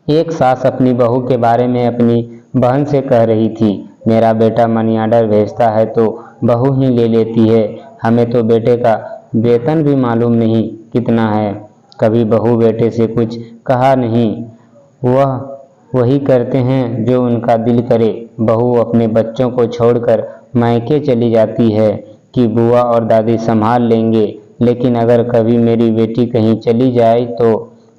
एक सास अपनी बहू के बारे में अपनी बहन से कह रही थी, मेरा बेटा मनी ऑर्डर भेजता है तो बहू ही ले लेती है, हमें तो बेटे का वेतन भी मालूम नहीं कितना है। कभी बहू बेटे से कुछ कहा नहीं, वह वही करते हैं जो उनका दिल करे। बहू अपने बच्चों को छोड़कर मायके चली जाती है कि बुआ और दादी संभाल लेंगे, लेकिन अगर कभी मेरी बेटी कहीं चली जाए तो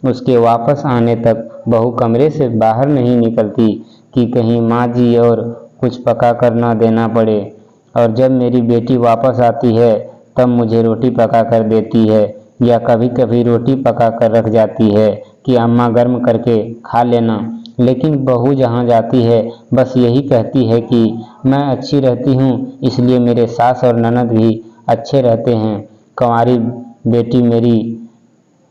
उसके वापस आने तक बहू कमरे से बाहर नहीं निकलती कि कहीं माँ जी और कुछ पका कर ना देना पड़े। और जब मेरी बेटी वापस आती है तब मुझे रोटी पका कर देती है, या कभी कभी रोटी पका कर रख जाती है कि अम्मा गर्म करके खा लेना। लेकिन बहू जहाँ जाती है बस यही कहती है कि मैं अच्छी रहती हूँ, इसलिए मेरे सास और ननद भी अच्छे रहते हैं। कंवारी बेटी मेरी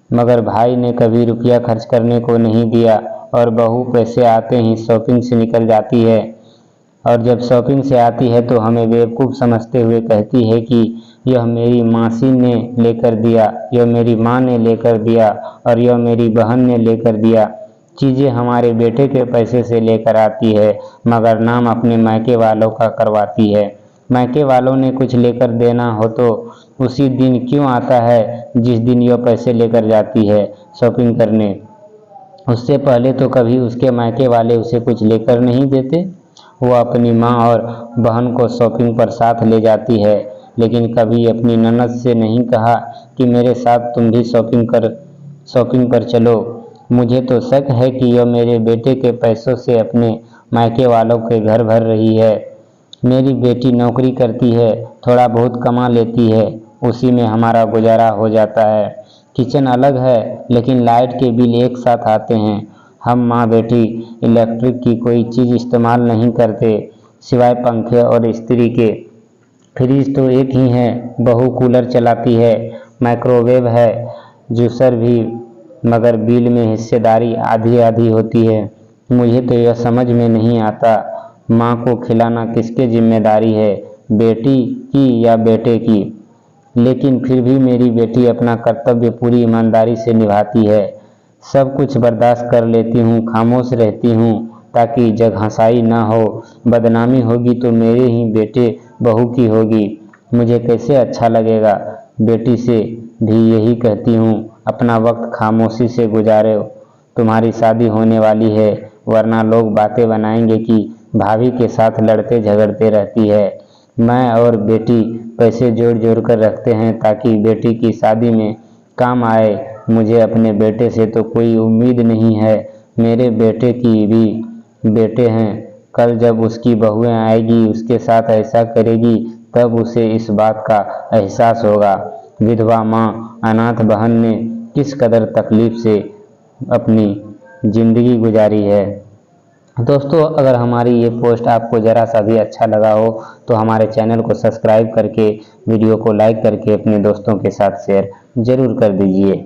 मगर भाई ने कभी रुपया खर्च करने को नहीं दिया, और बहू पैसे आते ही शॉपिंग से निकल जाती है। और जब शॉपिंग से आती है तो हमें बेवकूफ़ समझते हुए कहती है कि यह मेरी मासी ने लेकर दिया, यह मेरी माँ ने लेकर दिया, और यह मेरी बहन ने लेकर दिया। चीज़ें हमारे बेटे के पैसे से लेकर आती है, मगर नाम अपने मायके वालों का करवाती है। मायके वालों ने कुछ लेकर देना हो तो उसी दिन क्यों आता है जिस दिन यह पैसे लेकर जाती है शॉपिंग करने। उससे पहले तो कभी उसके मायके वाले उसे कुछ लेकर नहीं देते। वह अपनी माँ और बहन को शॉपिंग पर साथ ले जाती है, लेकिन कभी अपनी ननद से नहीं कहा कि मेरे साथ तुम भी शॉपिंग पर चलो। मुझे तो शक है कि यह मेरे बेटे के पैसों से अपने मायके वालों के घर भर रही है। मेरी बेटी नौकरी करती है, थोड़ा बहुत कमा लेती है, उसी में हमारा गुजारा हो जाता है। किचन अलग है लेकिन लाइट के बिल एक साथ आते हैं। हम माँ बेटी इलेक्ट्रिक की कोई चीज़ इस्तेमाल नहीं करते सिवाय पंखे और इस्त्री के। फ्रिज तो एक ही है, बहू कूलर चलाती है, माइक्रोवेव है, जूसर भी, मगर बिल में हिस्सेदारी आधी आधी होती है। मुझे तो यह समझ में नहीं आता, माँ को खिलाना किसकी जिम्मेदारी है, बेटी की या बेटे की। लेकिन फिर भी मेरी बेटी अपना कर्तव्य पूरी ईमानदारी से निभाती है। सब कुछ बर्दाश्त कर लेती हूँ, खामोश रहती हूँ ताकि जग हंसाई ना हो। बदनामी होगी तो मेरे ही बेटे बहू की होगी, मुझे कैसे अच्छा लगेगा। बेटी से भी यही कहती हूँ, अपना वक्त खामोशी से गुजारो, तुम्हारी शादी होने वाली है, वरना लोग बातें बनाएंगे कि भाभी के साथ लड़ते झगड़ते रहती है। मैं और बेटी पैसे जोड़ जोड़ कर रखते हैं ताकि बेटी की शादी में काम आए। मुझे अपने बेटे से तो कोई उम्मीद नहीं है, मेरे बेटे की भी बेटे हैं। कल जब उसकी बहुएं आएगी उसके साथ ऐसा करेगी तब उसे इस बात का एहसास होगा, विधवा माँ अनाथ बहन ने किस कदर तकलीफ से अपनी ज़िंदगी गुजारी है। दोस्तों, अगर हमारी ये पोस्ट आपको ज़रा सा भी अच्छा लगा हो तो हमारे चैनल को सब्सक्राइब करके वीडियो को लाइक करके अपने दोस्तों के साथ शेयर ज़रूर कर दीजिए।